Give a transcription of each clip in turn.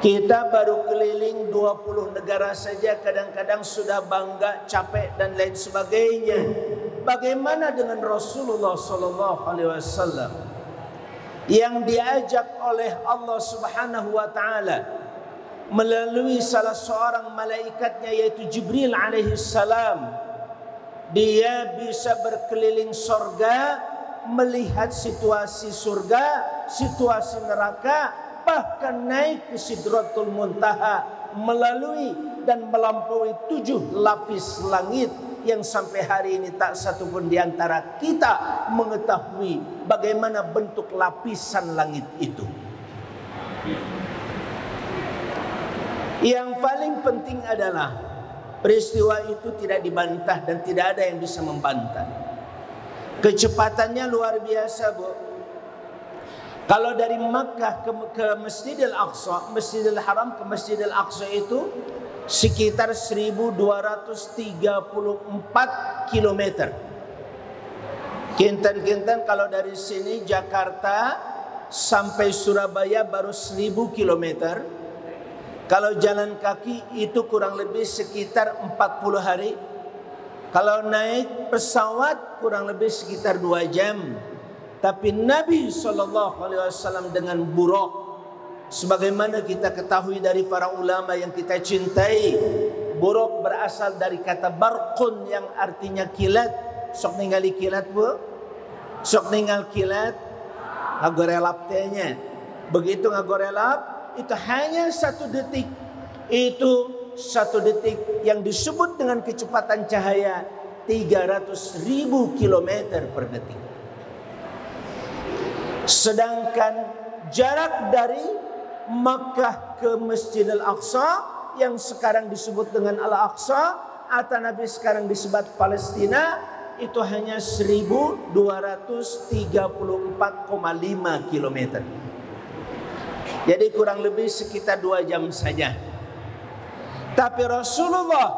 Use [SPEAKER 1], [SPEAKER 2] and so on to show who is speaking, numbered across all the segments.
[SPEAKER 1] Kita baru keliling 20 negara saja kadang-kadang sudah bangga, capek dan lain sebagainya. Bagaimana dengan Rasulullah sallallahu alaihi wasallam yang diajak oleh Allah Subhanahu wa taala melalui salah seorang malaikatnya yaitu Jibril alaihi salam. Dia bisa berkeliling surga, melihat situasi surga, situasi neraka, bahkan naik ke Sidratul Muntaha, melalui dan melampaui 7 lapis langit yang sampai hari ini tak satu pun di antara kita mengetahui bagaimana bentuk lapisan langit itu. Yang paling penting adalah peristiwa itu tidak dibantah dan tidak ada yang bisa membantah. Kecepatannya luar biasa, Bu. Kalau dari Makkah ke Masjidil Aqsa, Masjidil Haram ke Masjidil Aqsa itu sekitar 1234 km. Kinten-kinten kalau dari sini Jakarta sampai Surabaya baru 1000 km. Kalau jalan kaki itu kurang lebih sekitar 40 hari. Kalau naik pesawat kurang lebih sekitar 2 jam. Tapi Nabi SAW dengan buraq, sebagaimana kita ketahui dari para ulama yang kita cintai, buraq berasal dari kata barqun yang artinya kilat. Sok ningali kilat, Bu. Sok ningal kilat ngagorelap tehnya. Begitu ngagorelap itu hanya 1 detik. Itu 1 detik yang disebut dengan kecepatan cahaya 300.000 km per detik. Sedangkan jarak dari Makkah ke Masjidil Aqsa yang sekarang disebut dengan Al-Aqsa atau Nabi sekarang disebut Palestina itu hanya 1234,5 km. Jadi kurang lebih sekitar 2 jam saja. Tapi Rasulullah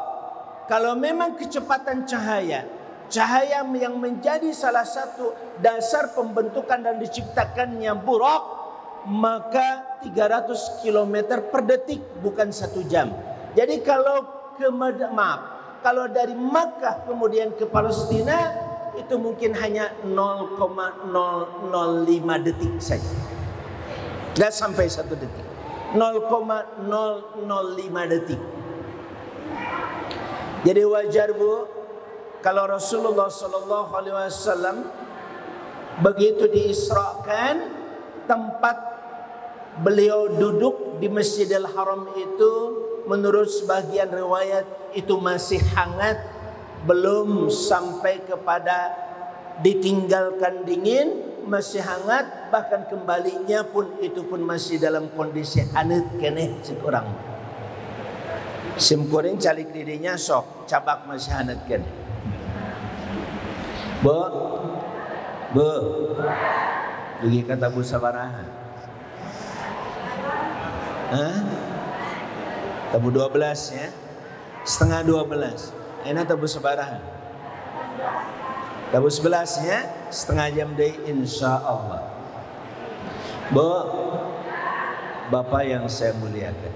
[SPEAKER 1] kalau memang kecepatan cahaya yang menjadi salah satu dasar pembentukan dan diciptakannya buraq, maka 300 km per detik, bukan 1 jam. Jadi kalau kalau dari Makkah kemudian ke Palestina itu mungkin hanya 0,005 detik saja. Tidak sampai 1 detik. 0,005 detik. Jadi wajar, Bu, kalau Rasulullah SAW begitu diisrakan, tempat beliau duduk di Masjidil Haram itu menurut sebagian riwayat itu masih hangat, belum sampai kepada ditinggalkan dingin, masih hangat, bahkan kembalinya pun itu pun masih dalam kondisi hangat keneh sekurang. Simkuring calik didinya sok, cabak masih hangat keneh. Bu, lagi kata Bu sabaraha. Tabu 12 ya, setengah 12. Enak tabu sabaraha. Tabu 11 ya, setengah jam deh insya Allah. Bu, Bapak yang saya muliakan,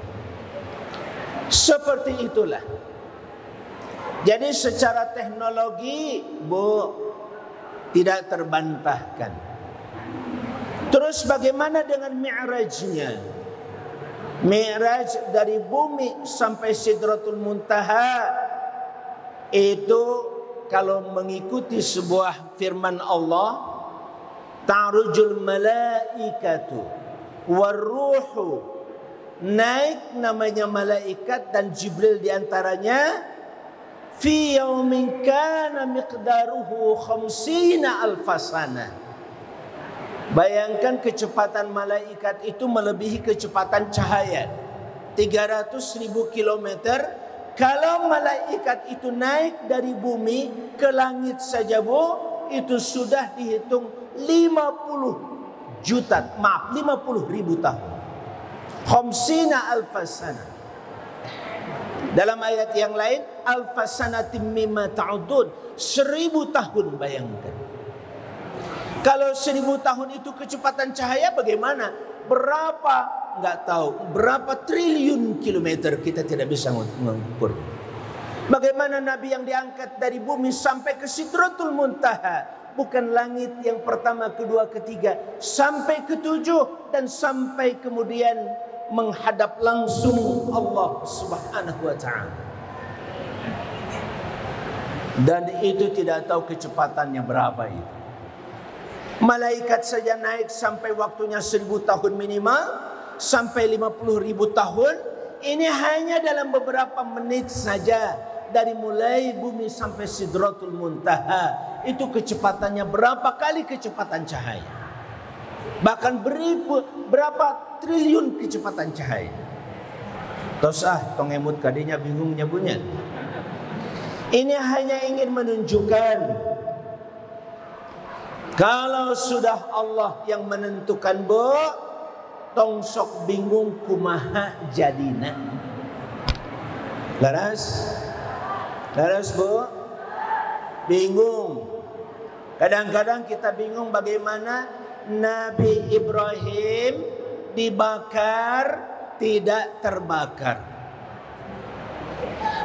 [SPEAKER 1] seperti itulah. Jadi secara teknologi, Bu, tidak terbantahkan. Terus bagaimana dengan mi'rajnya? Mi'raj dari bumi sampai Sidratul Muntaha itu kalau mengikuti sebuah firman Allah, ta'rujul malaikatu warruhu, naik namanya malaikat dan Jibril diantaranya, fi yaumin kana miqdaruhu 50 alfasana. Bayangkan kecepatan malaikat itu melebihi kecepatan cahaya 300.000 kilometer. Kalau malaikat itu naik dari bumi ke langit saja, Bu, itu sudah dihitung 50 ribu tahun. 50 alfasana. Dalam ayat yang lain, alfasanatim mimma ta'udun, 1000 tahun, bayangkan. Kalau 1000 tahun itu kecepatan cahaya, bagaimana? Berapa nggak tahu. Berapa triliun kilometer kita tidak bisa mengukur. Bagaimana Nabi yang diangkat dari bumi sampai ke Sidratul Muntaha. Bukan langit yang pertama, kedua, ketiga. Sampai ketujuh. Dan sampai kemudian menghadap langsung Allah Subhanahu wa ta'ala. Dan itu tidak tahu kecepatannya berapa itu. Malaikat saja naik sampai waktunya 1000 tahun minimal. Sampai 50.000 tahun. Ini hanya dalam beberapa menit saja. Dari mulai bumi sampai Sidratul Muntaha. Itu kecepatannya berapa kali kecepatan cahaya. Bahkan berapa triliun kecepatan cahaya. Tosah tongemut kadinya bingung nyebunya. Ini hanya ingin menunjukkan. Kalau sudah Allah yang menentukan tong sok bingung kumaha jadina. Laras Bu, bingung. Kadang-kadang kita bingung bagaimana Nabi Ibrahim dibakar tidak terbakar.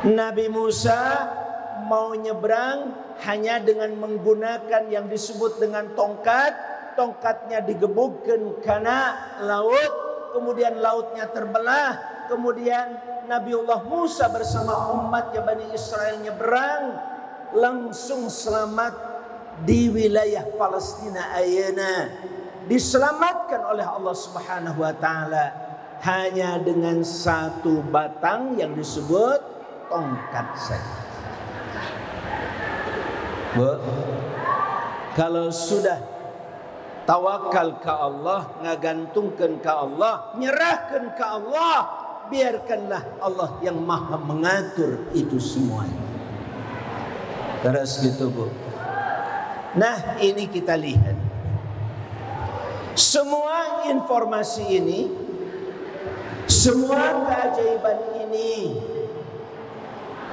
[SPEAKER 1] Nabi Musa mau nyebrang hanya dengan menggunakan yang disebut dengan tongkat. Tongkatnya digebukkan karena laut, kemudian lautnya terbelah. Kemudian Nabiullah Musa bersama umatnya Bani Israel nyebrang, langsung selamat di wilayah Palestina ayana. Diselamatkan oleh Allah Subhanahu wa ta'ala hanya dengan satu batang yang disebut tongkat saja. Bu, kalau sudah tawakal ke Allah, ngagantungkan ke Allah, nyerahkan ke Allah, biarkanlah Allah yang maha mengatur itu semuanya. Terus gitu Bu. Nah ini kita lihat. Semua informasi ini, semua keajaiban ini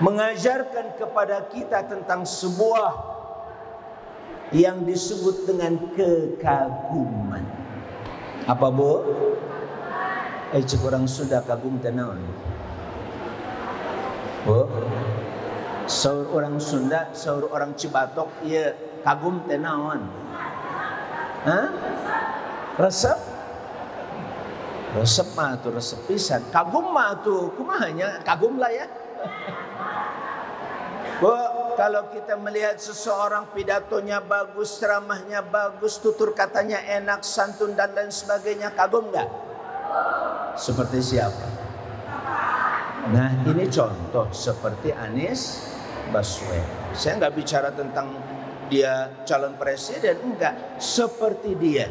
[SPEAKER 1] mengajarkan kepada kita tentang sebuah yang disebut dengan kekaguman. Apa Bu? Cik orang Sunda kagum tenawan. Bu, saur orang Sunda, saur orang Cibatok, ya kagum tenawan. Hah? Resep? Resep mah tuh resep pisan. Kagum mah tuh kumahanya kagum lah ya. Bu, kalau kita melihat seseorang pidatonya bagus, ceramahnya bagus, tutur katanya enak, santun dan lain sebagainya, kagum enggak? Seperti siapa? Nah ini contoh seperti Anies Baswedan. Saya nggak bicara tentang dia calon presiden, enggak. Seperti dia,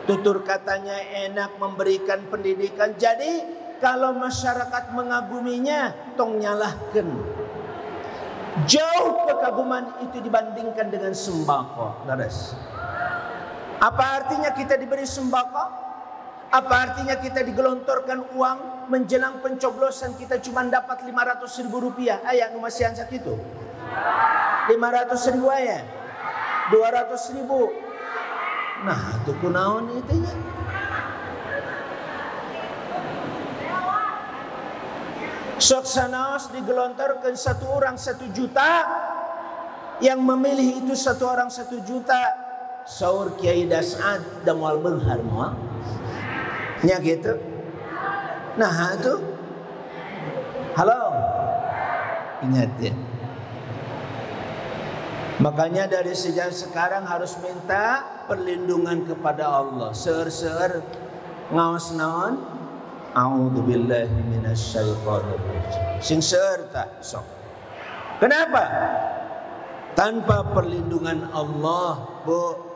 [SPEAKER 1] tutur katanya enak, memberikan pendidikan. Jadi kalau masyarakat mengaguminya, tong nyalahkan. Jauh kekaguman itu dibandingkan dengan sembako. Apa artinya kita diberi sembako? Apa artinya kita digelontorkan uang menjelang pencoblosan kita cuma dapat 500.000 rupiah? Ayah numasian sakitu 500.000 ayah 200.000. Nah itu kunaon itunya. Sok sanaos digelontorkan satu orang 1 juta. Yang memilih itu satu orang 1 juta. Saur Kiai Das'ad dan wal benghar moal. Nya gitu. Nah itu. Halo. Ingat ya. Makanya dari sejak sekarang harus minta perlindungan kepada Allah. Seur-seur ngaos naon? A'udzubillahi minasyaitonir rajim. Sing seur tak sok. Kenapa? Tanpa perlindungan Allah, Bu.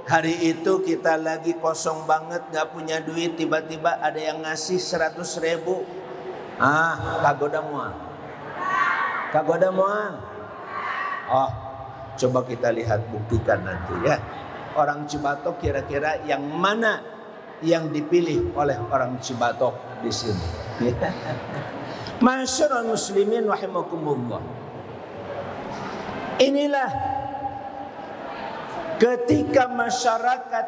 [SPEAKER 1] Hari itu kita lagi kosong banget, gak punya duit, tiba-tiba ada yang ngasih 100.000. Kagoda mual. Kagoda mual. Oh, coba kita lihat, buktikan nanti ya. Orang Cibatok kira-kira yang mana yang dipilih oleh orang Cibatok di sini? Masyarul muslimin rahimakumullah. Inilah ketika masyarakat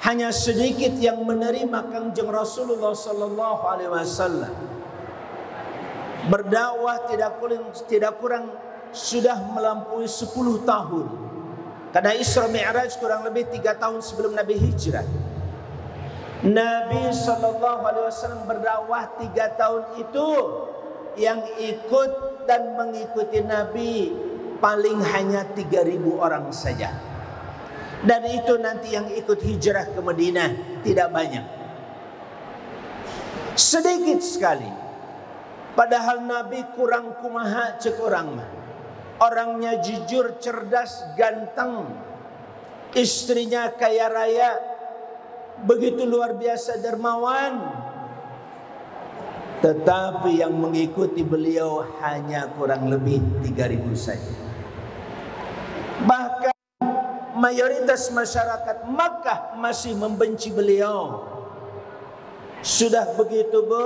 [SPEAKER 1] Hanya sedikit yang menerima Kangjeng Rasulullah sallallahu alaihi wasallam. Berdakwah tidak kurang sudah melampaui 10 tahun. Karena Isra Mi'raj kurang lebih 3 tahun sebelum Nabi hijrah. Nabi sallallahu alaihi wasallam berdakwah 3 tahun itu, yang ikut dan mengikuti Nabi paling hanya 3.000 orang saja. Dan itu nanti yang ikut hijrah ke Madinah tidak banyak, sedikit sekali. Padahal Nabi kurang kumaha cek orang mah. Orangnya jujur, cerdas, ganteng. Istrinya kaya raya, begitu luar biasa dermawan. Tetapi yang mengikuti beliau hanya kurang lebih 3.000 saja. Bahkan mayoritas masyarakat Makkah masih membenci beliau. Sudah begitu, Bu,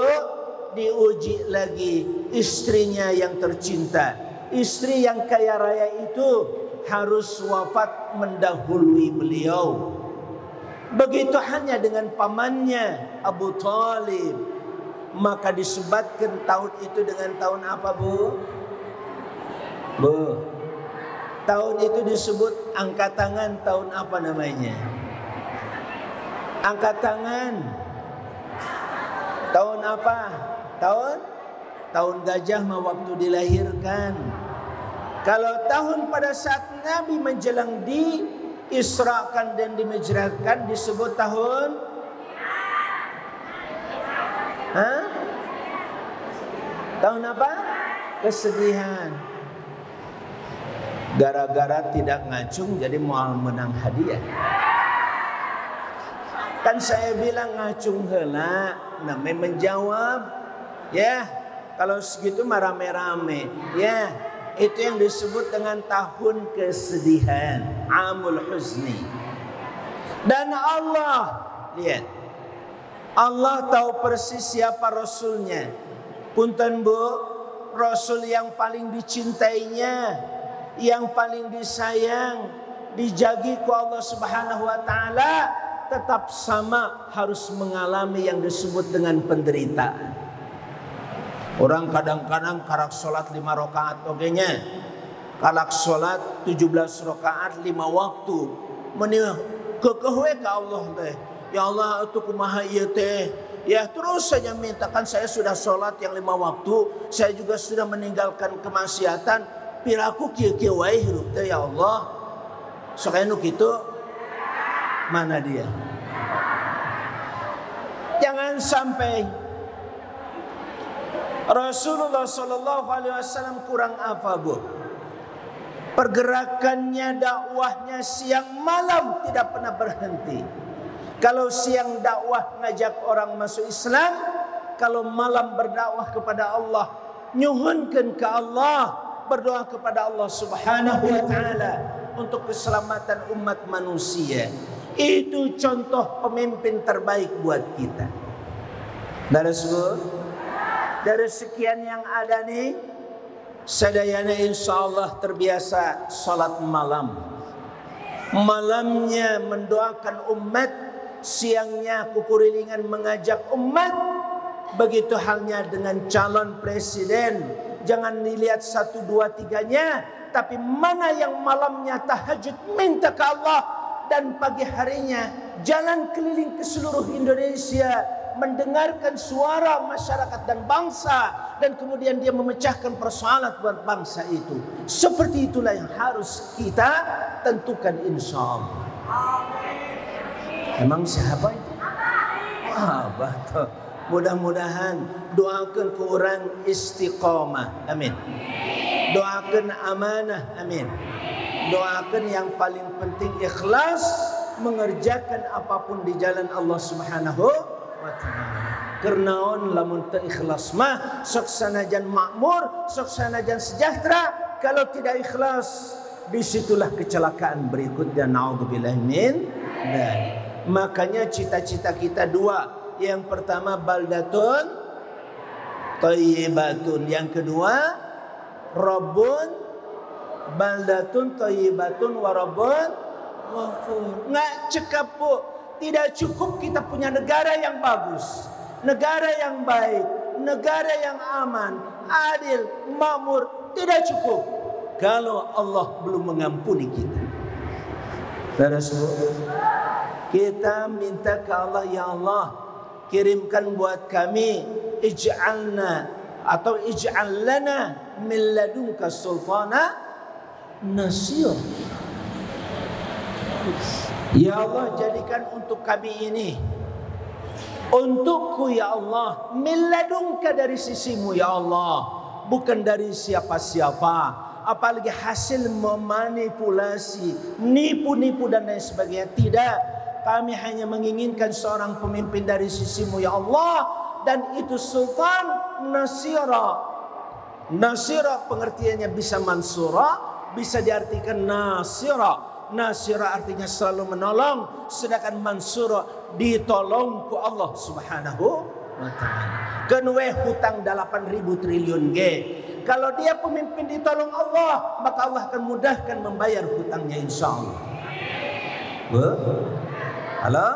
[SPEAKER 1] diuji lagi istrinya yang tercinta. Istri yang kaya raya itu harus wafat mendahului beliau. Begitu hanya dengan pamannya Abu Thalib. Maka disebatkan tahun itu dengan tahun apa, Bu? Bu, tahun itu disebut angkat tangan, tahun apa namanya? Angkat tangan. Tahun apa? Tahun gajah mah waktu dilahirkan. Kalau tahun pada saat Nabi menjelang diisrakan dan dimijrahkan disebut tahun tahun apa? Kesedihan. Gara-gara tidak ngacung jadi mau menang hadiah. Kan saya bilang ngacung heula, namanya menjawab. Ya, kalau segitu mah rame-rame. Ya, itu yang disebut dengan tahun kesedihan, Amul Huzni. Dan Allah, lihat, Allah tahu persis siapa Rasulnya. Punten, Bu, Rasul yang paling dicintainya, yang paling disayang, dijagi ku Allah Subhanahu wa taala, tetap sama harus mengalami yang disebut dengan penderitaan. Orang kadang-kadang karak salat 5 rakaat ogenya, kalak salat 17 rakaat 5 waktu. Menih kekeh ka Allah teh. Ya Allah, itu kumaha ieu teh? Ya terus saja mintakan, saya sudah sholat yang 5 waktu, saya juga sudah meninggalkan kemaksiatan. Piraku kieu-kieu wae hirup teh ya Allah. Sok anu kitu mana dia? Jangan sampai Rasulullah sallallahu alaihi wasallam kurang apa, Bu? Pergerakannya, dakwahnya siang malam tidak pernah berhenti. Kalau siang dakwah ngajak orang masuk Islam, kalau malam berdakwah kepada Allah, nyuhunkeun ke Allah, berdoa kepada Allah Subhanahu wa taala untuk keselamatan umat manusia. Itu contoh pemimpin terbaik buat kita. Dari sekian yang ada nih, sadayana insyaallah terbiasa salat malam. Malamnya mendoakan umat, siangnya kukurilingan mengajak umat. Begitu halnya dengan calon presiden. Jangan dilihat 1, 2, 3-nya, tapi mana yang malamnya tahajud minta ke Allah, dan pagi harinya jalan keliling ke seluruh Indonesia mendengarkan suara masyarakat dan bangsa, dan kemudian dia memecahkan persoalan buat bangsa itu. Seperti itulah yang harus kita tentukan insyaallah. Emang siapa itu? Betul. Mudah-mudahan doakan ke orang istiqamah. Amin. Doakan amanah. Amin. Doakan yang paling penting ikhlas mengerjakan apapun di jalan Allah Subhanahu wa taala. Kernaon lamun teu ikhlas mah sok sanajan makmur, sok sanajan sejahtera, kalau tidak ikhlas disitulah kecelakaan berikutnya. Naudzubillah min dzalik. Makanya cita-cita kita 2. Yang pertama baldatun thayyibatun, yang kedua rabbun baldatun thayyibatun wa rabbun ghafur. Nggak cekap, Bu. Tidak cukup kita punya negara yang bagus, negara yang baik, negara yang aman, adil, makmur. Tidak cukup kalau Allah belum mengampuni kita. Kita minta ke Allah, ya Allah, kirimkan buat kami, ij'alna atau ij'al lana min ladunka sultana nasir. Ya Allah, jadikan untuk kami ini, untukku ya Allah, min ladunka, dari sisimu ya Allah, bukan dari siapa-siapa. Apalagi hasil memanipulasi, nipu-nipu dan lain sebagainya. Tidak, kami hanya menginginkan seorang pemimpin dari sisimu ya Allah, dan itu sultan nasira. Nasira pengertiannya bisa mansura, bisa diartikan nasira. Nasira artinya selalu menolong, sedangkan mansura ditolong ku Allah Subhanahu wa taala. Kenwe hutang 8.000 triliun ge. Kalau dia pemimpin ditolong Allah, maka Allah akan mudahkan membayar hutangnya insyaallah. Halo?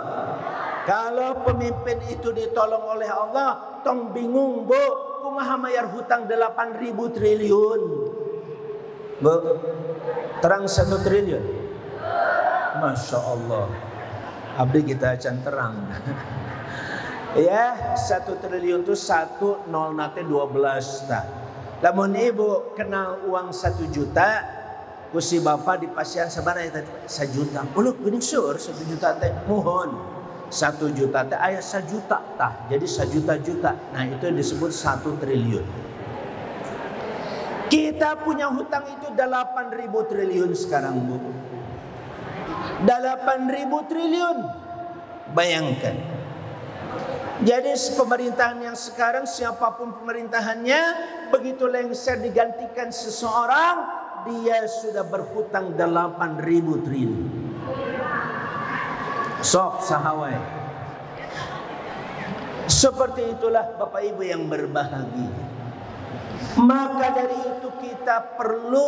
[SPEAKER 1] Kalau pemimpin itu ditolong oleh Allah, tong bingung, Bu, kumaha mayar hutang 8.000 triliun? Bu, terang 1 triliun. Masya Allah. Abdi kita acan terang. Ya, 1 triliun itu 1 0 nate 12 nah. Lamun ibu kenal uang 1 juta, ku si bapak di pasian sabaraha tadi 1 juta. Uluk geuning seueur 1 juta teh mohon. 1 juta teh aya 1 juta tah. Jadi 1 juta-juta. Nah, itu disebut 1 triliun. Kita punya hutang itu 8.000 triliun sekarang, Bu. 8.000 triliun. Bayangkan. Jadi pemerintahan yang sekarang, siapapun pemerintahannya, begitu lengser digantikan seseorang, dia sudah berhutang 8.000 triliun. Sok sahawai. Seperti itulah Bapak Ibu yang berbahagia. Maka dari itu kita perlu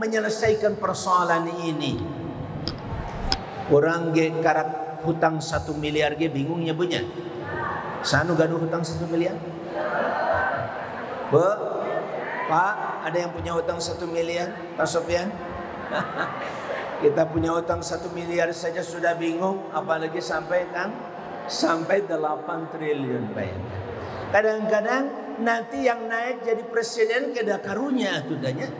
[SPEAKER 1] menyelesaikan persoalan ini. Orang ge karak hutang 1 miliar ge bingung nyebutnya. Sanu gaduh hutang 1 miliar? Bu, Pak, ada yang punya hutang 1 miliar? Pak Sofyan? Kita punya hutang 1 miliar saja sudah bingung, apalagi sampai 8 triliun bayangkan. Kadang-kadang nanti yang naik jadi presiden keda karunya atudanya.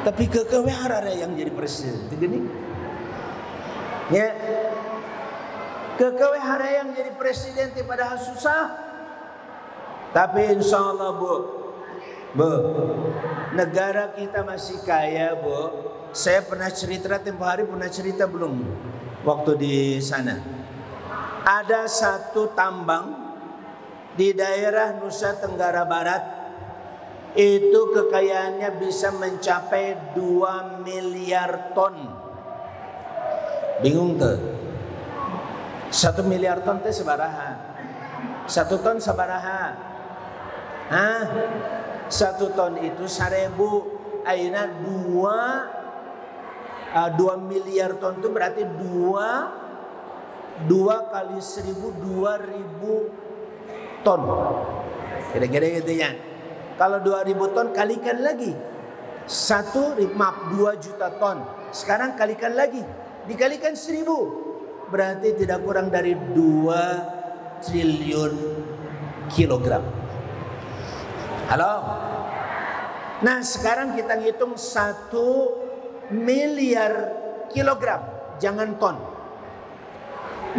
[SPEAKER 1] Tapi kekewe harare yang jadi presiden gini. Ya. Kekewe hara yang jadi presiden padahal susah. Tapi insya Allah Bu, negara kita masih kaya, Bu. Saya pernah cerita tempoh hari, pernah cerita belum waktu di sana. Ada satu tambang di daerah Nusa Tenggara Barat, itu kekayaannya bisa mencapai 2 miliar ton. Bingung tuh? 1 miliar ton teh sabaraha? 1 ton sabaraha? 1 ton itu 1.000. Ayeuna 2 miliar ton itu berarti 2 kali 1.000 2.000 ton. Kira-kira gitu ya. Kalau 2.000 ton kalikan lagi 2 juta ton. Sekarang kalikan lagi, dikalikan 1.000. Berarti tidak kurang dari 2 triliun kilogram. Halo? Nah, sekarang kita ngitung 1 miliar kilogram, jangan ton.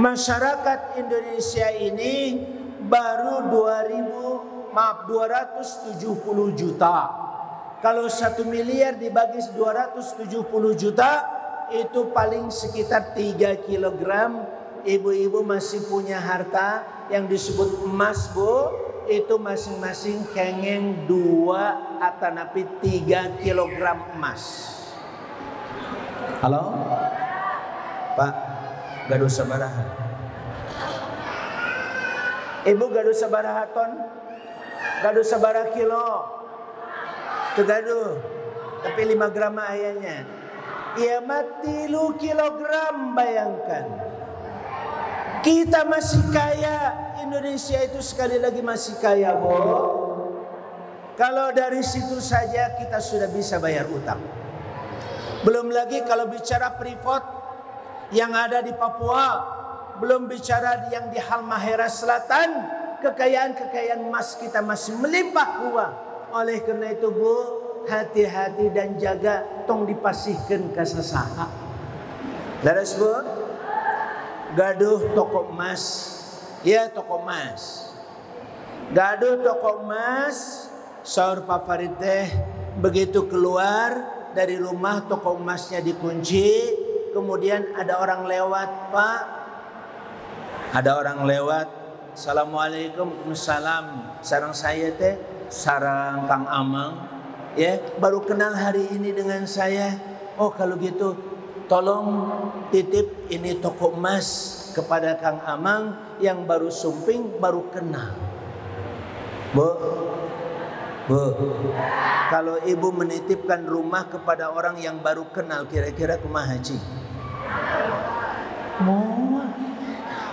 [SPEAKER 1] Masyarakat Indonesia ini baru 270 juta. Kalau 1 miliar dibagi 270 juta, itu paling sekitar 3 kilogram. Ibu-ibu masih punya harta yang disebut emas, Bu. Itu masing-masing kengeng 2 atanapi 3 kilogram emas. Halo? Pak, gaduh sabaraha? Ibu gaduh sabaraha ton? Gaduh sabaraha kilo? Tegaduh. Tapi 5 gram ayahnya. Ia mati 3 kilogram, bayangkan. Kita masih kaya. Indonesia itu sekali lagi masih kaya, Bu. Kalau dari situ saja kita sudah bisa bayar utang. Belum lagi kalau bicara Freeport yang ada di Papua, belum bicara yang di Halmahera Selatan, kekayaan-kekayaan emas kita masih melimpah ruah. Oleh karena itu, Bu, hati-hati dan jaga tong dipasihkan ke sasaha. Laras, Bu, gaduh toko emas. Ya, toko emas. Gaduh toko emas. Saur Pak Farid teh begitu keluar dari rumah, toko emasnya dikunci. Kemudian ada orang lewat, Pak. Ada orang lewat. Assalamualaikum, Waalaikumsalam. Sarang saya teh, sarang Kang Amang. Ya, baru kenal hari ini dengan saya. Oh, kalau gitu tolong titip ini toko emas kepada Kang Amang yang baru sumping, baru kenal. Bu, kalau ibu menitipkan rumah kepada orang yang baru kenal, kira-kira kumaha Ci? Moal.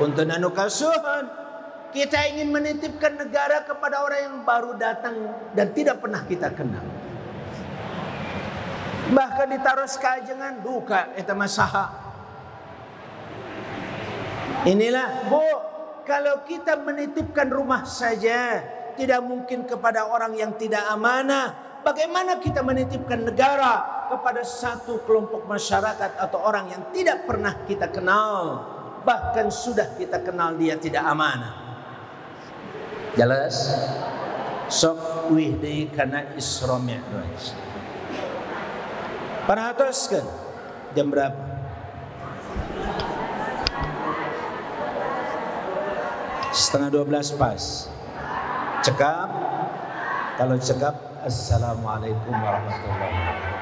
[SPEAKER 1] Punten anu kasuhan. Kita ingin menitipkan negara kepada orang yang baru datang dan tidak pernah kita kenal. Bahkan ditaruh kajengan duka eta masaha. Inilah, Bu, kalau kita menitipkan rumah saja tidak mungkin kepada orang yang tidak amanah. Bagaimana kita menitipkan negara kepada satu kelompok masyarakat atau orang yang tidak pernah kita kenal, bahkan sudah kita kenal dia tidak amanah. Jelas? Sok wih deui kana Isra Mi'raj. Parahatoskeun jam berapa? Setengah 12 pas. Cekap. Kalau cekap, assalamualaikum warahmatullahi wabarakatuh.